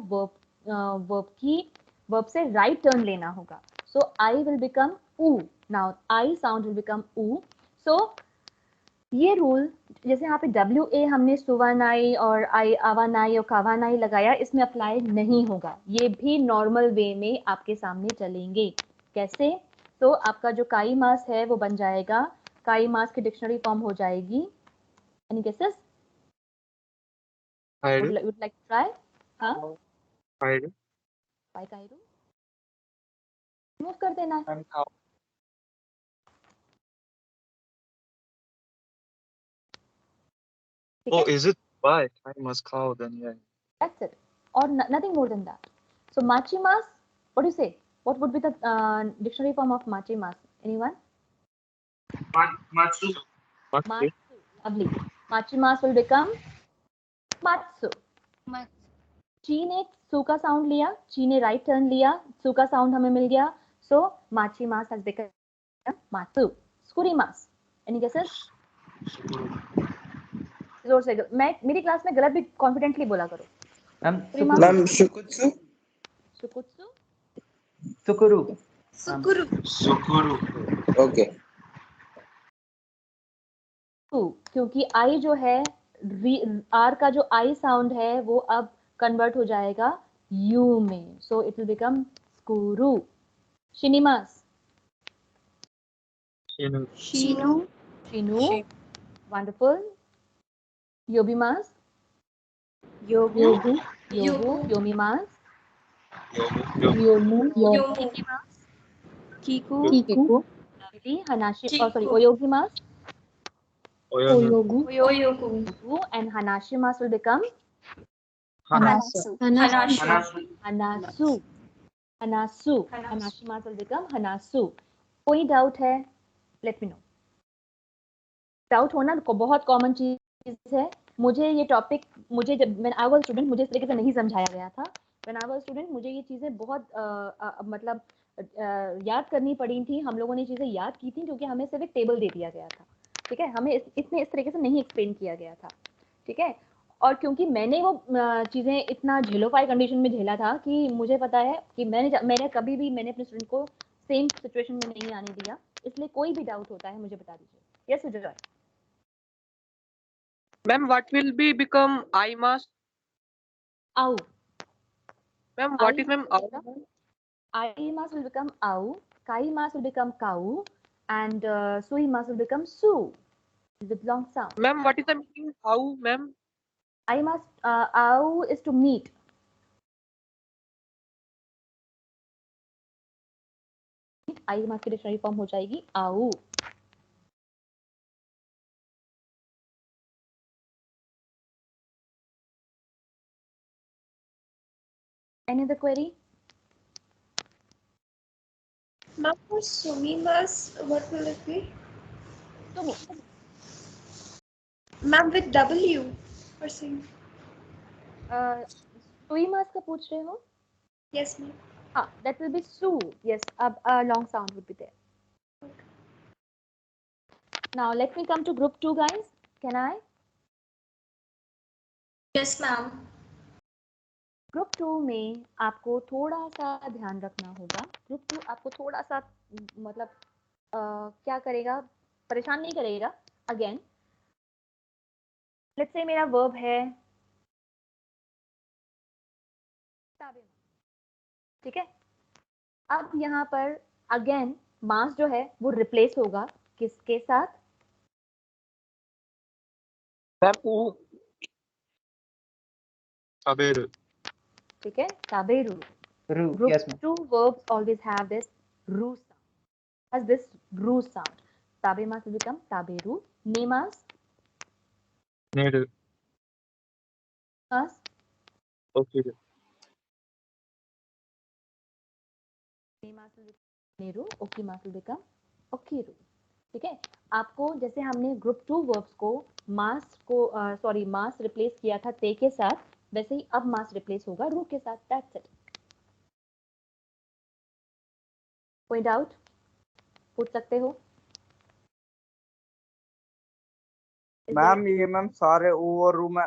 Speaker 1: वर्ब से राइट टर्न लेना होगा। सो आई विल बिकम ऊ, now I sound will become ऊ। सो ये रूल, जैसे यहाँ पे WA हमने सुवानाई और आवानाई और कावानाई लगाया, इसमें अप्लाई नहीं होगा। ये भी नॉर्मल वे में आपके सामने चलेंगे। कैसे, तो आपका जो काई मास है वो बन जाएगा, काई मास की डिक्शनरी फॉर्म हो जाएगी। Any guesses?
Speaker 8: Kairu.
Speaker 1: Would like to try? हाँ,
Speaker 8: Kairu.
Speaker 1: बाय काइरू मूव कर देना है।
Speaker 8: Oh, is it by? I must cow then, yeah.
Speaker 1: That's it, or nothing more than that. So machimas, what do you say? What would be the dictionary form of machimas? Anyone?
Speaker 4: Matsu.
Speaker 1: Matsu. Lovely. Machimas will become matsu. ची ने सु का sound लिया, ची ने right turn लिया, सु का साउंड हमें मिल गया। सो माचीमास हैज बिकम मात्सु। स्कुरीमास, एनी गेसेस? जोर से, मैं मेरी क्लास में गलत भी कॉन्फिडेंटली बोला करो।
Speaker 12: मैम शुकुत्सु,
Speaker 1: शुकुत्सु,
Speaker 6: सुकुरु,
Speaker 4: Sukuru.
Speaker 12: ओके।
Speaker 1: क्योंकि आई जो है, आर का जो आई साउंड है वो अब कन्वर्ट हो जाएगा यू में, सो इट विल बिकम स्कुरु। शिनिमास,
Speaker 8: Shinu.
Speaker 1: शिनु, वंडरफुल। योबिमास, योमिमास,
Speaker 9: Kiku.
Speaker 1: हनाशी, सॉरी, ओयोगिमास,
Speaker 8: Oyogu.
Speaker 1: and hanashimas will become
Speaker 2: Hanasu.
Speaker 1: hanasu. Hanashimas will become hanasu. कोई डाउट है? Late me no. डाउट होना बहुत कॉमन चीज है। मुझे ये टॉपिक, मुझे जब व्हेन आई वाज स्टूडेंट मुझे इस तरीके से नहीं समझाया गया था। व्हेन आई वाज स्टूडेंट मुझे ये चीजें बहुत मतलब याद करनी पड़ी थी। हम लोगों ने चीजें याद की थी क्योंकि हमें सिर्फ एक टेबल दे दिया गया था, ठीक है। हमें इसमें इस तरीके से नहीं एक्सप्लेन किया गया था, ठीक है। और क्योंकि मैंने वो चीजें इतना झेलोफाई कंडीशन में झेला था कि मुझे पता है कि मैंने कभी भी मैंने अपने स्टूडेंट को सेम सिचुएशन में नहीं आने दिया। इसलिए कोई भी डाउट होता है मुझे बता दीजिए। Yes Vijay?
Speaker 3: Ma'am, what will be become I mask?
Speaker 1: Au.
Speaker 3: Ma'am, what is ma'am au?
Speaker 1: I mask will become au, kai mask will become kau, and sui mask will become su. with long sound.
Speaker 3: Ma'am, what is the meaning au, ma'am?
Speaker 1: I must au is to meet. आई मास की dictionary form हो जाएगी आऊ. Any other query?
Speaker 2: Ma'am, for sumimas, what will it be?
Speaker 1: Sumi.
Speaker 2: Ma'am, with W or sing?
Speaker 1: सुई मास का पूछ रहे हो?
Speaker 2: Yes, ma'am.
Speaker 1: हाँ, that will be su. Yes, अब long sound would be there.
Speaker 2: Okay.
Speaker 1: Now let me come to group 2, guys. Can I?
Speaker 2: Yes, ma'am.
Speaker 1: Group 2 में आपको थोड़ा सा ध्यान रखना होगा. ग्रुप 2 आपको थोड़ा सा मतलब क्या करेगा, परेशान नहीं करेगा. अगेन लेट्स से मेरा वर्ब है ठीक है. अब यहाँ पर अगेन मास जो है वो रिप्लेस होगा किसके साथ?
Speaker 3: Ma'am, u.
Speaker 8: Taberu.
Speaker 1: ठीक है, taberu.
Speaker 6: Ru.
Speaker 1: Group
Speaker 6: Yes, ma'am.
Speaker 1: 2 verbs always have this ru sound. Has this ru sound. Tabemas will become taberu. Nemas.
Speaker 8: Neru.
Speaker 1: Mas.
Speaker 8: Okiru.
Speaker 1: Nemas will become neru. Okimas will become okiru. ठीक है. आपको जैसे हमने group 2 verbs को मास replace किया था ते के साथ, वैसे ही अब मास रिप्लेस होगा रू के साथ. That's it. कोई डाउट पूछ सकते हो?
Speaker 12: मैम ये मैम सारे ओ और रू में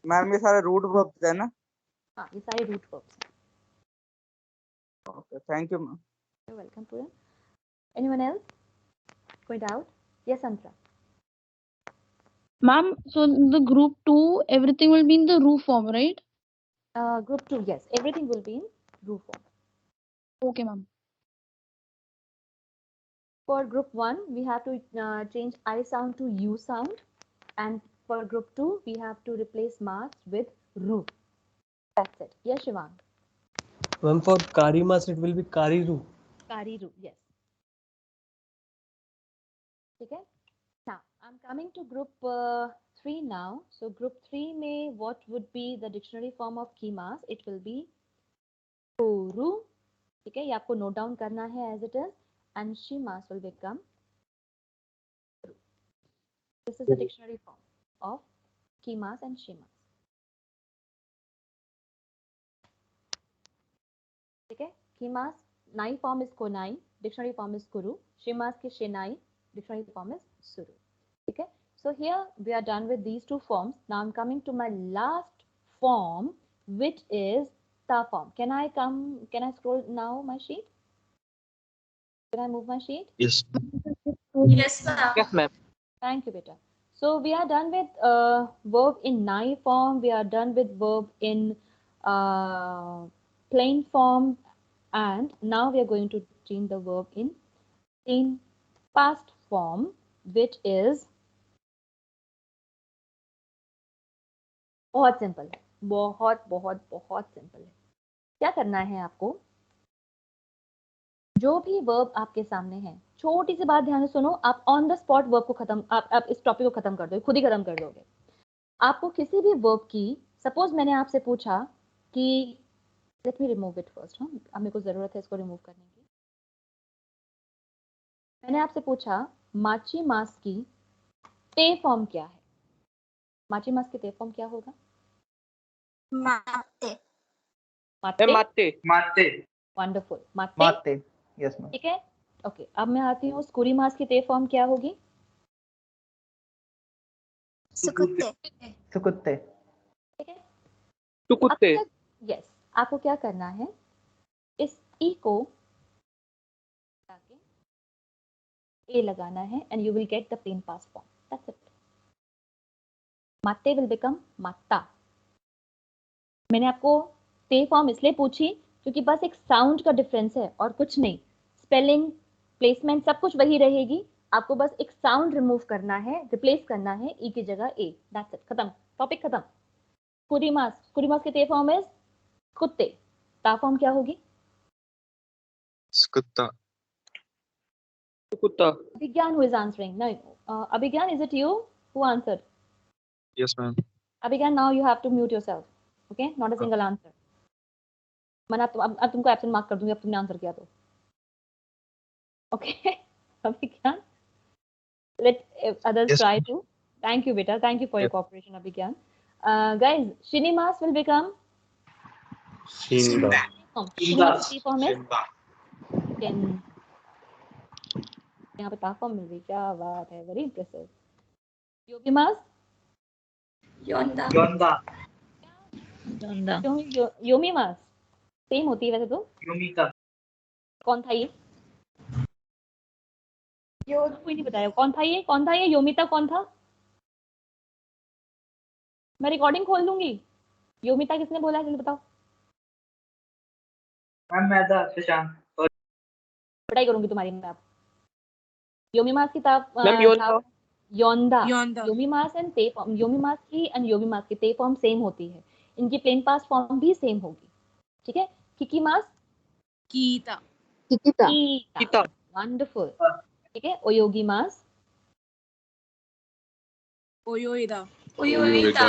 Speaker 12: मैम ये सारे रूट वर्ब्स है ना?
Speaker 1: हाँ, ये सारे रूट वर्ब्स हैं.
Speaker 12: Okay, thank you ma'am.
Speaker 1: You're welcome, Puran. Anyone else? कोई doubt? Yes, Antra.
Speaker 9: Ma'am, so the group 2, everything will be in the ru form, right?
Speaker 1: Group 2, yes, everything will be in ru form.
Speaker 9: Okay, ma'am.
Speaker 1: For group 1, we have to change I sound to U sound, and for group 2, we have to replace mas with ru. That's it. Yes, Shivang.
Speaker 10: Ma'am, for kari mas it will be kariru.
Speaker 1: Kariru, yes. Okay. Now, I'm coming to group 3 now. So group 3 में what would be the dictionary form of kimas? It will be koru. ठीक है, ये आपको note down करना है as it is, and shimas will become. This is the dictionary form of kimas and shimas. ठीक है, kimas nai form is konai, dictionary form is kuru. Shimas की shinai, dictionary form is suru. ठीक है. So here we are done with these two forms. Now I'm coming to my last form, which is ta form. Can I scroll now my sheet? Can I move my sheet?
Speaker 8: Yes.
Speaker 2: Yes, ma'am.
Speaker 3: Yes, ma'am.
Speaker 1: Thank you, beta. So we are done with verb in nai form. We are done with verb in plain form, and now we are going to change the verb in past form, which is बहुत simple है. बहुत बहुत बहुत simple है. क्या करना है आपको? जो भी वर्ब आपके सामने है, छोटी सी बात ध्यान से सुनो. आप ऑन द स्पॉट वर्ब को खत्म, आप इस टॉपिक को खत्म कर दो, खुद ही खत्म कर दोगे. आपको किसी भी वर्ब की, सपोज मैंने आपसे पूछा कि let me remove it first. अब मेरे को जरूरत है इसको रिमूव करने की. मैंने आपसे पूछा माची मास की ते फॉर्म क्या है? माची मास की ते फॉर्म क्या होगा?
Speaker 9: Mate.
Speaker 1: माते.
Speaker 3: माते.
Speaker 4: माते.
Speaker 1: वंडरफुल. माते.
Speaker 6: Mate. Yes, ma'am.
Speaker 1: ठीक है. ओके, अब मैं आती हूँ स्कूरी मास की ते फॉर्म क्या होगी?
Speaker 9: Sukutte.
Speaker 6: Sukutte.
Speaker 1: ठीक है.
Speaker 3: टुकुत्ते.
Speaker 1: यस, आपको क्या करना है? इस ई को ए लगाना है and you will get the plain past form. That's it. माते will become माता. मैंने आपको ते फॉर्म इसलिए पूछी क्योंकि बस एक साउंड का डिफरेंस है और कुछ नहीं. स्पेलिंग, प्लेसमेंट सब कुछ वही रहेगी. आपको बस एक साउंड रिमूव करना है, रिप्लेस करना है ई की जगह ए, दैट्स इट, खत्म, टॉपिक खत्म। कुरीमास की ते फॉर्म इज कुत्ते, ता फॉर्म क्या होगी?
Speaker 8: कुत्ता।
Speaker 3: कुत्ता।
Speaker 1: Abhigyan who is answering. No, Abhigyan, is it you who answered?
Speaker 8: Yes, ma'am.
Speaker 1: Abhigyan, now you have to mute yourself. Okay, not a single answer. मैंने अब तुमको एब्सेंट मार्क कर दूंगी अब तुमने आंसर किया तो। Okay, Abhigyan, let others
Speaker 8: Yes,
Speaker 1: try
Speaker 8: ma'am.
Speaker 1: to. Thank you, beta. Thank you for your
Speaker 8: Yes.
Speaker 1: cooperation, Abhigyan. Guys, Shinimas will become
Speaker 5: Shinda.
Speaker 1: Shinimas की form is
Speaker 5: Shinda.
Speaker 1: Shin. यहाँ पे ता फॉर्म मिल गई, क्या बात है, वेरी इंप्रेसिव। योगिमास
Speaker 2: योंदा
Speaker 11: योंदा
Speaker 1: योमीमास सेम होती है वैसे तो।
Speaker 4: योमिता
Speaker 1: कौन था ये? कोई नहीं बताया कौन था ये, कौन था ये योमिता, कौन था? मैं रिकॉर्डिंग खोल दूंगी। योमिता किसने बोला है जल्दी बताओ।
Speaker 4: मैम मैं था प्रशांत।
Speaker 1: पढ़ाई करूंगी तुम्हारी मैं अब। योमीमास की
Speaker 3: मैम योंदा।
Speaker 1: योंदा। योमीमास एंड ते फॉर्म, योमीमास की एंड योमीमास की ते फॉर्म सेम होती है, इनकी प्लेन पास्ट फॉर्म भी सेम होगी, ठीक है। किकीमास
Speaker 9: कीता
Speaker 1: कीता, वंडरफुल, ठीक है। ओयोगीमास
Speaker 9: ओयोइदा
Speaker 2: उयोइदा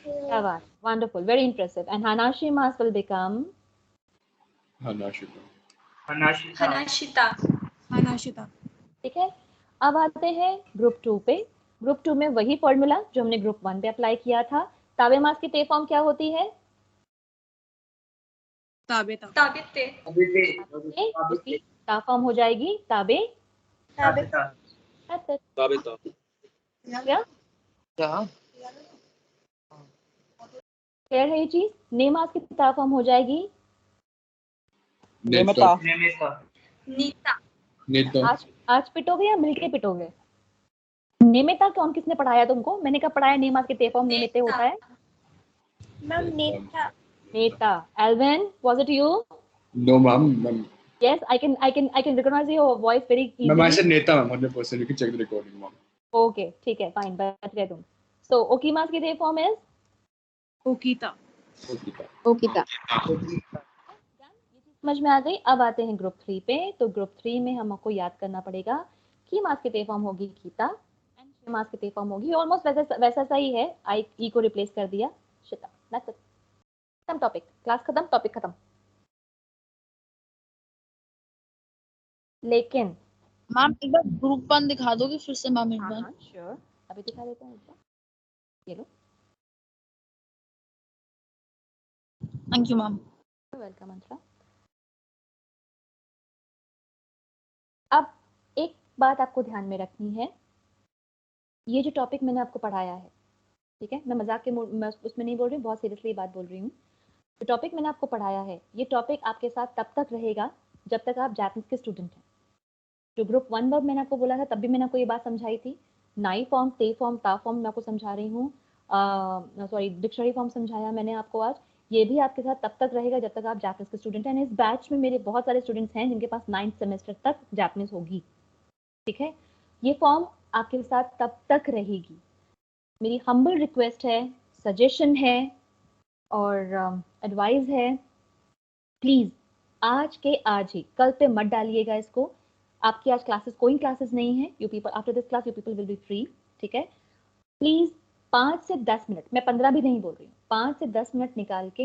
Speaker 1: क्या बात, वंडरफुल, वेरी इंप्रेसिव। एंड हानाशिमास विल बिकम
Speaker 5: Hanashita.
Speaker 4: अनाशिता
Speaker 2: हनाशिता
Speaker 9: हनाशिता।
Speaker 1: ठीक है। अब आते हैं ग्रुप 2 पे। ग्रुप 2 में वही फॉर्मूला जो हमने ग्रुप 1 पे अप्लाई किया था। ताबेमास की ते फॉर्म क्या होती है?
Speaker 9: ताबेता
Speaker 2: ताबिते
Speaker 1: इसकी ता फॉर्म हो जाएगी ताबे।
Speaker 4: ताबिता
Speaker 1: That's it.
Speaker 3: ताबिता।
Speaker 1: क्या क्लियर है ये चीज? नेमास की ता फॉर्म हो जाएगी
Speaker 12: नेमिता
Speaker 4: नेमिता
Speaker 2: नीता
Speaker 1: आज पिटोगे या मिलके पिटोगे? नेमिता कौन किसने पढ़ाया तुमको? मैंने कब पढ़ाया नेमास के ते फॉर्म नेमिते होता है?
Speaker 2: मैम नेता
Speaker 1: नेता। Alvin, was it you?
Speaker 5: No, ma'am.
Speaker 1: Yes, I can recognize your voice very easily.
Speaker 5: Ma'am, I said Neta, ma'am, 100%. You can check the recording, ma'am.
Speaker 1: Okay, ठीक है, fine, बच गए तुम। So ओकीमास की ते फॉर्म is
Speaker 9: ओकीता
Speaker 11: ओकिता
Speaker 1: समझ में आ गई। अब आते हैं ग्रुप 3 पे। तो ग्रुप 3 में हमको याद करना पड़ेगा की मास की ते फॉर्म होगी कीता एंड शिमास की ते फॉर्म होगी ऑलमोस्ट वैसा सा ही है, आई ई को रिप्लेस कर दिया शिता। दैट्स इट, खत्म टॉपिक, क्लास खत्म, टॉपिक खत्म। लेकिन
Speaker 9: मैम एक बार ग्रुप 1 दिखा दोगे फिर से मैम एक बार?
Speaker 1: हाँ श्योर, अभी दिखा देते हैं एक बार, ये लो।
Speaker 9: Thank you ma'am.
Speaker 1: Welcome Antara. अब एक बात आपको ध्यान में रखनी है, ये जो टॉपिक मैंने आपको पढ़ाया है, ठीक है, मैं मजाक के मैं उसमें नहीं बोल रही हूँ, बहुत सीरियसली बात बोल रही हूँ। जो टॉपिक मैंने आपको पढ़ाया है, ये टॉपिक आपके साथ तब तक रहेगा जब तक आप जापानीज के स्टूडेंट हैं। जो ग्रुप 1 वर्ब मैंने आपको बोला था तब भी मैंने आपको ये बात समझाई थी। नाई फॉर्म, ते फॉर्म, ता फॉर्म मैं आपको समझा रही हूँ, सॉरी डिक्शनरी फॉर्म समझाया मैंने आपको आज। ये भी आपके साथ तब तक रहेगा जब तक आप जापानीज के स्टूडेंट हैं। इस बैच में मेरे बहुत सारे स्टूडेंट्स हैं जिनके पास 9th सेमेस्टर तक जापानीज होगी, ठीक है। ये फॉर्म आपके साथ तब तक रहेगी। मेरी हम्बल रिक्वेस्ट है, सजेशन है और एडवाइस है, प्लीज आज के आज ही, कल पे मत डालिएगा इसको। आपकी आज क्लासेस, कोई क्लासेस नहीं है, you people after this class you people will be free, ठीक है। प्लीज 5 से 10 मिनट, मैं 15 भी नहीं बोल रही हूँ, 5 से 10 मिनट निकाल के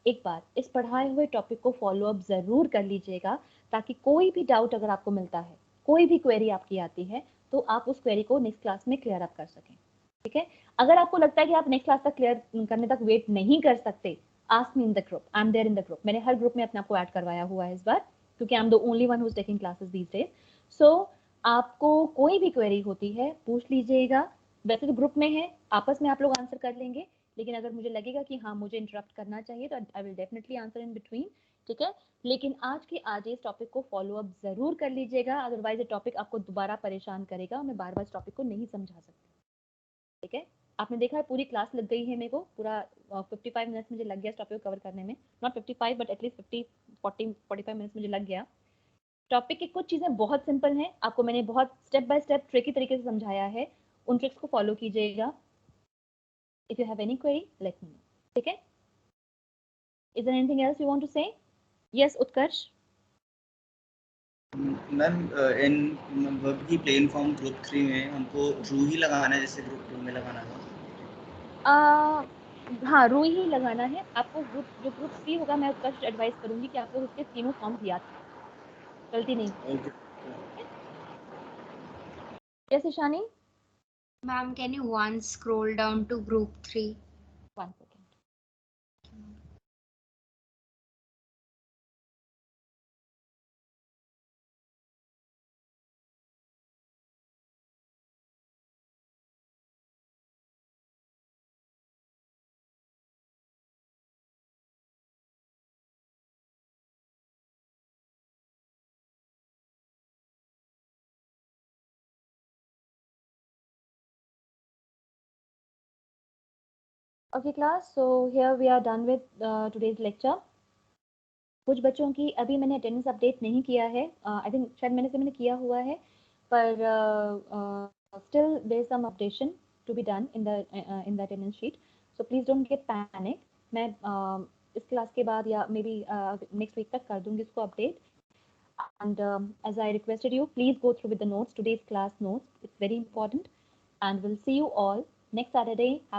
Speaker 1: एक बार इस पढ़ाए हुए टॉपिक को फॉलो अप जरूर कर लीजिएगा, ताकि कोई भी डाउट अगर आपको मिलता है, कोई भी क्वेरी आपकी आती है, तो आप उस क्वेरी को नेक्स्ट क्लास में क्लियर अप कर सकें, ठीक है। अगर आपको लगता है कि आप नेक्स्ट क्लास तक क्लियर करने तक वेट नहीं कर सकते, ask me in the group, I am there in the group. मैंने हर ग्रुप में अपने आपको ऐड करवाया हुआ है इस बार, क्योंकि I am the only one who is taking classes these days. So आपको कोई भी क्वेरी होती है पूछ लीजिएगा। वैसे तो ग्रुप में है, आपस में आप लोग आंसर कर लेंगे, लेकिन अगर मुझे लगेगा कि हाँ मुझे इंटरप्ट करना चाहिए तो I will definitely answer in between, ठीक है। लेकिन आज के आज इस टॉपिक को फॉलो अप जरूर कर लीजिएगा, अदरवाइज ये टॉपिक आपको दोबारा परेशान करेगा, मैं बार बार इस टॉपिक को नहीं समझा सकती, ठीक है। आपने देखा है पूरी क्लास लग गई है मेरे को, पूरा 55 मिनट्स मुझे लग गया इस टॉपिक को कवर करने में, नॉट 55 बट एटलीस्ट 45 मिनट्स मुझे लग गया। टॉपिक की कुछ चीजें बहुत सिंपल हैं, आपको मैंने बहुत स्टेप बाय स्टेप ट्रिकी तरीके से समझाया है, उन ट्रिक्स को फॉलो कीजिएगा। If you have any query let me know, ठीक है? Is there anything else you want to say? Yes Utkarsh.
Speaker 13: Ma'am in verb की प्लेन फॉर्म ग्रुप 3 में हमको रू ही लगाना है जैसे ग्रुप 2 में लगाना था।
Speaker 1: हाँ रू ही लगाना है आपको। जो ग्रुप 3 होगा मैं उत्कर्ष एडवाइस करूंगी कि आप लोग उसके तीनों फॉर्म्स याद करें, गलती नहीं।
Speaker 13: Okay
Speaker 1: yes Ishani.
Speaker 14: Ma'am, can you once scroll down to group 3?
Speaker 1: 1 second. Okay class, so here we are done with today's lecture. कुछ बच्चों की अभी मैंने अटेंडेंस अपडेट नहीं किया है, आई थिंक शायद मैंने किया हुआ है, पर still there is some updation to be done in the attendance sheet, so please don't get panic. मैं इस क्लास के बाद या मे बी नेक्स्ट वीक तक कर दूंगी इसको update. And as I requested you, please go through with the notes, today's class notes. It's very important. And we'll see you all next Saturday. Have